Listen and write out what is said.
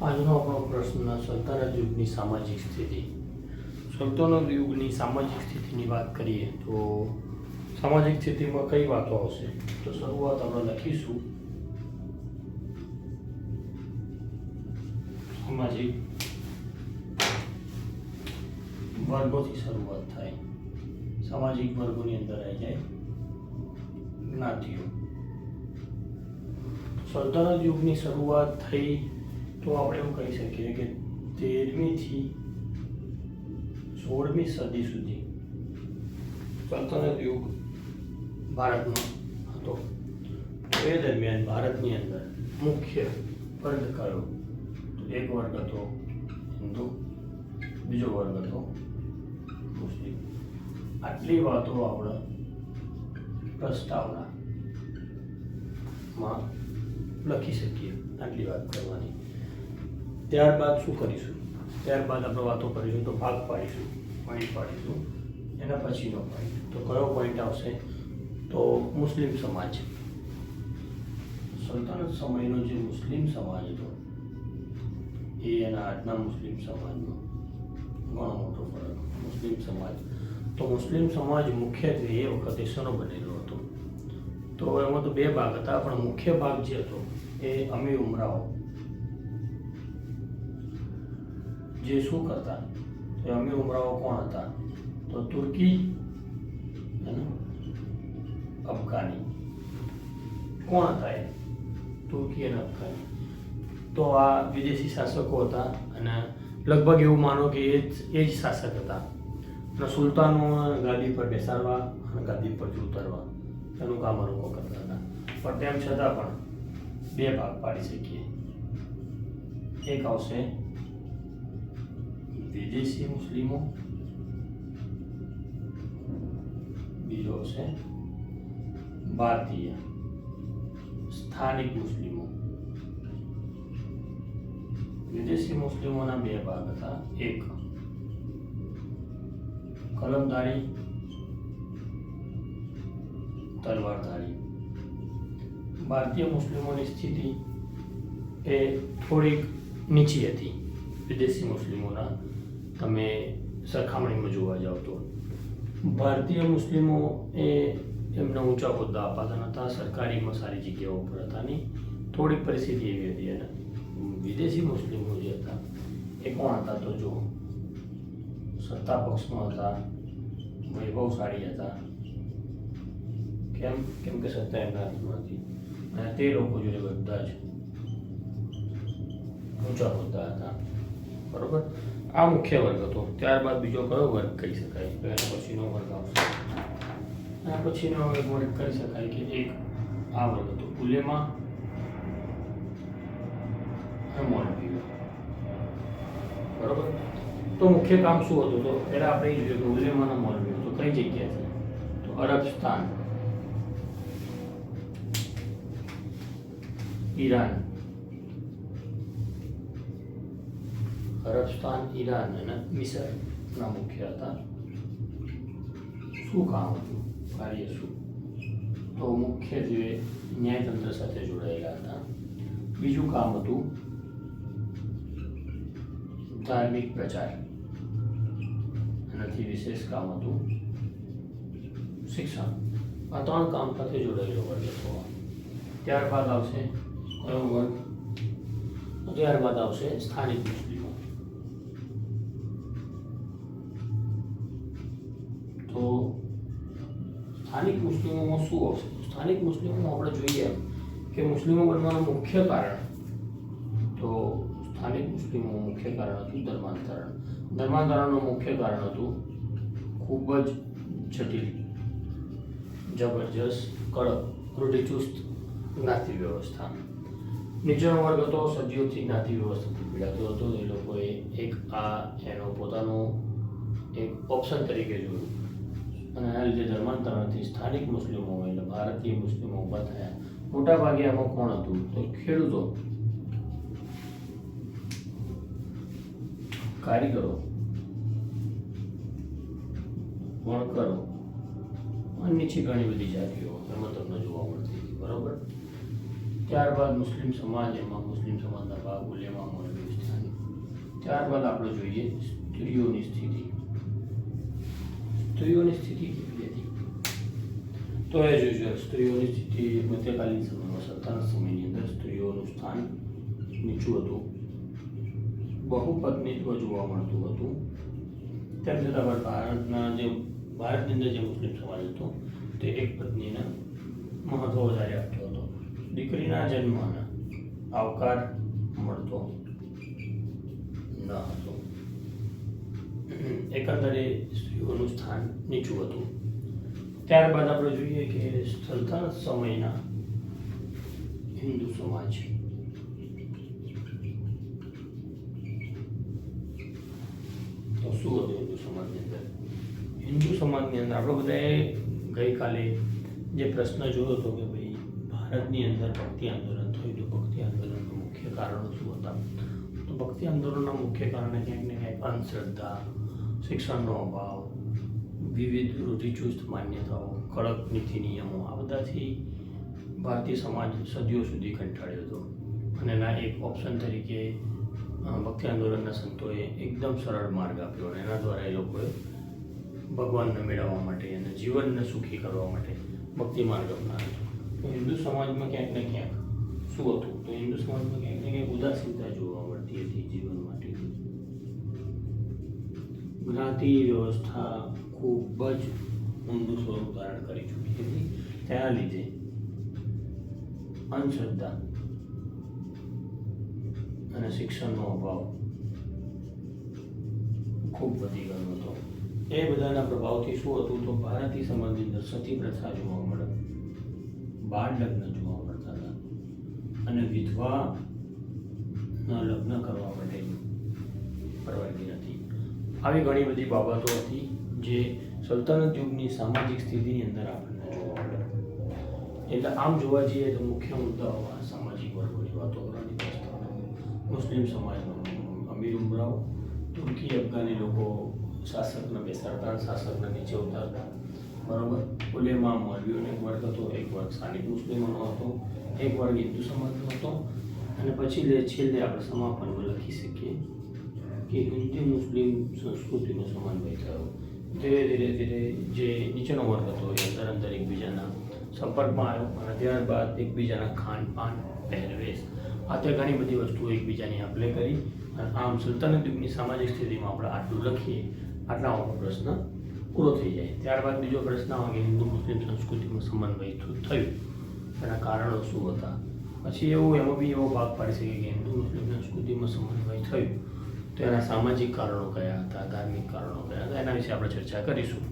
આજનો આપણો પ્રશ્ન સલ્તનત યુગની સામાજિક સ્થિતિ. સલ્તનત યુગની સામાજિક સ્થિતિની વાત કરીએ તો સામાજિક સ્થિતિમાં કઈ વાતો આવશે? તો શરૂઆત આપણે લખીશું સામાજિક વર્ગોથી શરૂઆત થાય. સામાજિક વર્ગોની અંદર આવી જાય જ્ઞાતિઓ. સલ્તનત યુગની શરૂઆત થઈ તો આપણે એવું કહી શકીએ કે 13મી થી 16મી સદી સુધી સલ્તનત યુગ ભારતનો હતો. એ દરમિયાન ભારતની અંદર મુખ્ય વર્ગ કયો? તો એક વર્ગ હતો હિન્દુ, બીજો વર્ગ હતો મુસ્લિમ. આટલી વાતો આપણે પ્રસ્તાવનામાં લખી શકીએ. આટલી વાત કરવાની. ત્યારબાદ શું કરીશું? ત્યારબાદ આપણે વાતો કરીશું તો ભાગ પાડીશું, પોઈન્ટ પાડીશું. એના પછીનો પોઈન્ટ તો કયો પોઈન્ટ આવશે? તો મુસ્લિમ સમાજ. સલ્તનત સમયનો જે મુસ્લિમ સમાજ હતો એ એના આજના મુસ્લિમ સમાજનો ઘણો મોટો ફરક. મુસ્લિમ સમાજ તો મુસ્લિમ સમાજ મુખ્યત્વે એ વખતે શેનો બનેલો હતો? તો એમાં તો બે ભાગ હતા, પણ મુખ્ય ભાગ જે હતો એ અમીર ઉમરાઓ જે શું કરતા? તો અમીર ઉમરાઓ કોણ હતા? તો તુર્કી અને અફઘાની. કોણ હતા એ? તુર્કી અને અફઘાની. તો આ વિદેશી શાસકો હતા અને લગભગ એવું માનો કે એ જ શાસક હતા. અને સુલતાનો ગાદી પર બેસાડવા અને ગાદી પરથી ઉતારવા એનું કામ લોકો કરતા હતા. પણ તેમ છતાં પણ બે ભાગ પાડી શકીએ. એક આવશે વિદેશી મુસ્લિમો, બીજો આવશે ભારતીય સ્થાનિક મુસ્લિમો. વિદેશી મુસ્લિમોના બે ભાગ હતા. એક કલમધારી, તલવારધારી. ભારતીય મુસ્લિમોની સ્થિતિ એ થોડીક નીચી હતી વિદેશી મુસ્લિમોના. તમે સરખામણીમાં જોવા જાઓ તો ભારતીય મુસ્લિમો એ એમને ઊંચા હોદ્દા અપાતા નહોતા, સરકારીમાં સારી જગ્યાઓ ઉપર હતા નહીં. થોડીક પરિસ્થિતિ એવી હતી. અને વિદેશી મુસ્લિમો જે હતા એ કોણ હતા? તો જો સત્તા પક્ષમાં હતા, વૈભવશાળી હતા. કેમ કે સત્તા એમના હાથમાં હતી અને તે લોકો જોડે બધા જ ઊંચા હોદ્દા હતા. બરોબર? આ મુખ્ય વર્ગ હતો. ત્યારબાદ બીજો કયો વર્ગ કહી શકાય? તો એના પછીનો વર્ગ આવશે. એના પછીનો વર્ગ કહી શકાય કે એક આ વર્ગ હતો ઉલેમા અને મૌલવીઓ. બરોબર? તો મુખ્ય કામ શું હતું? તો પહેલા આપણે એ જોયું કે ઉલેમા અને મૌલવીઓ તો કઈ જગ્યા છે? તો અરબસ્તાન, ઈરાન. અરબસ્તાન, ઈરાન અને મિસરના મુખ્ય હતા. શું કામ હતું? કાર્ય શું? તો મુખ્યત્વે ન્યાયતંત્ર સાથે જોડાયેલા હતા. બીજું કામ હતું ધાર્મિક પ્રચાર. એનાથી વિશેષ કામ હતું શિક્ષણ. આ ત્રણ કામ સાથે જોડાયેલો વર્ગ હતો. ત્યારબાદ આવશે કયો વર્ગ? ત્યારબાદ આવશે સ્થાનિક મુસ્લિમો. તો સ્થાનિક મુસ્લિમોમાં શું આવશે? સ્થાનિક મુસ્લિમોમાં આપણે જોઈએ કે મુસ્લિમો બનવાનું મુખ્ય કારણ, તો સ્થાનિક મુસ્લિમોનું મુખ્ય કારણ હતું ધર્માંતરણ. ધર્માંતરણનું મુખ્ય કારણ હતું ખૂબ જ જટિલ, જબરજસ્ત, કડક, રૂઢિચુસ્ત જ્ઞાતિ વ્યવસ્થા. નીચેનો વર્ગ હતો સદીઓથી જ્ઞાતિ વ્યવસ્થાથી પીડાતો હતો. એ લોકોએ એક આ એનો પોતાનો એક ઓપ્શન તરીકે જોયું અને એના લીધે ધર્માંતરણથી સ્થાનિક મુસ્લિમો એટલે ભારતીય મુસ્લિમો ઊભા થયા. મોટાભાગે આમાં કોણ હતું? તો ખેડૂતો, કારીગરો, વણકરો અને નીચે ઘણી બધી જાતિઓ એમાં તમને જોવા મળતી હતી. બરોબર? ત્યારબાદ મુસ્લિમ સમાજ, એમાં મુસ્લિમ સમાજના ભાગ ઉલેમા, મૌલવી, ઉસ્તાદ. ત્યારબાદ આપણે જોઈએ સ્ત્રીઓની સ્થિતિ. સ્ત્રીઓની સ્થિતિ કેવી હતી? તો એ જોઈશું સ્ત્રીઓની સ્થિતિ મધ્યકાલીન સમયમાં, સલ્તનત સમયની અંદર સ્ત્રીઓનું સ્થાન નીચું હતું, બહુપત્નીત્વ જોવા મળતું હતું. તેમ છતાં પણ ભારતની અંદર જે મુસ્લિમ સમાજ હતો તે એક પત્નીને મહત્વ વધારે આપતો હતો. દીકરીના જન્મને આવકાર મળતો ન હતો. એકંદરે સ્ત્રીઓનું સ્થાન નીચું હતું. ત્યારબાદ આપણે જોઈએ કે સલ્તનત સમયના હિન્દુ સમાજ. તો શું હતું હિન્દુ સમાજની અંદર? હિન્દુ સમાજની અંદર આપણે બધાએ ગઈકાલે જે પ્રશ્ન જોયો હતો કે ભાઈ ભારતની અંદર ભક્તિ આંદોલન થયું તો ભક્તિ આંદોલનના મુખ્ય કારણો શું હતા? તો ભક્તિ આંદોલનના મુખ્ય કારણે ક્યાંક ને ક્યાંક અંધશ્રદ્ધા, શિક્ષણનો અભાવ, વિવિધ રૂઢિચુસ્ત માન્યતાઓ, કડક નીતિ નિયમો, આ બધાથી ભારતીય સમાજ સદીઓ સુધી કંટાળ્યો હતો. અને એના એક ઓપ્શન તરીકે ભક્તિ આંદોલનના સંતોએ એકદમ સરળ માર્ગ આપ્યો અને એના દ્વારા એ લોકોએ ભગવાનને મેળવવા માટે અને જીવનને સુખી કરવા માટે ભક્તિ માર્ગ અપનાવ્યો. તો હિન્દુ સમાજમાં ક્યાંક ને ક્યાંક શું હતું? તો હિન્દુ સમાજમાં ક્યાંક ને ક્યાંક ઉદાસીનતા જોવા મળતી હતી જીવન માટે. જ્ઞાતિ વ્યવસ્થા ખૂબ જ ઊંડું સ્વરૂપ ધારણ કરી ચૂકી હતી. તેના લીધે અંધશ્રદ્ધા અને શિક્ષણનો અભાવ ખૂબ વધી ગયો હતો. એ બધાના પ્રભાવથી શું હતું? તો ભારતીય સમાજની અંદર સતી પ્રથા જોવા મળે, બાળ લગ્ન જોવા મળતા હતા અને વિધવાના લગ્ન કરવા માટે પરવાનગી નથી. આવી ઘણી બધી બાબતો હતી જે સલ્તનત યુગની સામાજિક સ્થિતિની અંદર આપણને જોવા મળે. એટલે આમ જોવા જઈએ તો મુખ્ય મુદ્દાઓ આ સામાજિક વર્ગોની વાતો કરવાની પ્રસ્તાવના. મુસ્લિમ સમાજમાં અમીર ઉમરાવ, તુર્કી અફઘાની લોકો શાસકને બેસાડતા, શાસકને નીચે ઉતારતા, બરાબર. ઉલેમા, મૌલવીઓનો એક વર્ગ હતો, એક વર્ગ સ્થાનિક મુસ્લિમોનો હતો, એક વર્ગ હિન્દુ સમાજનો હતો. અને પછી છેલ્લે આપણે સમાપનમાં લખી શકીએ કે હિન્દુ મુસ્લિમ સંસ્કૃતિનો સમન્વય થયો. ધીરે ધીરે જે નીચેનો વર્ગ હતો એ અંદર એકબીજાના સંપર્કમાં આવ્યો અને ત્યારબાદ એકબીજાના ખાનપાન, પહેરવેશ, આ તે ઘણી બધી વસ્તુઓ એકબીજાની આપલે કરી. અને આમ સલ્તનત યુગની સામાજિક સ્થિતિમાં આપણે આટલું લખીએ, આટલામાં પ્રશ્ન પૂરો થઈ જાય. ત્યારબાદ બીજો પ્રશ્ન આવે કે હિન્દુ મુસ્લિમ સંસ્કૃતિમાં સમન્વય થયું, એના કારણો શું હતા? પછી એમાં બી એવો ભાગ પાડી શકે કે હિન્દુ મુસ્લિમ સંસ્કૃતિમાં સમન્વય થયું તો એના સામાજિક કારણો કયા હતા, ધાર્મિક કારણો કયા હતા, એના વિશે આપણે ચર્ચા કરીશું.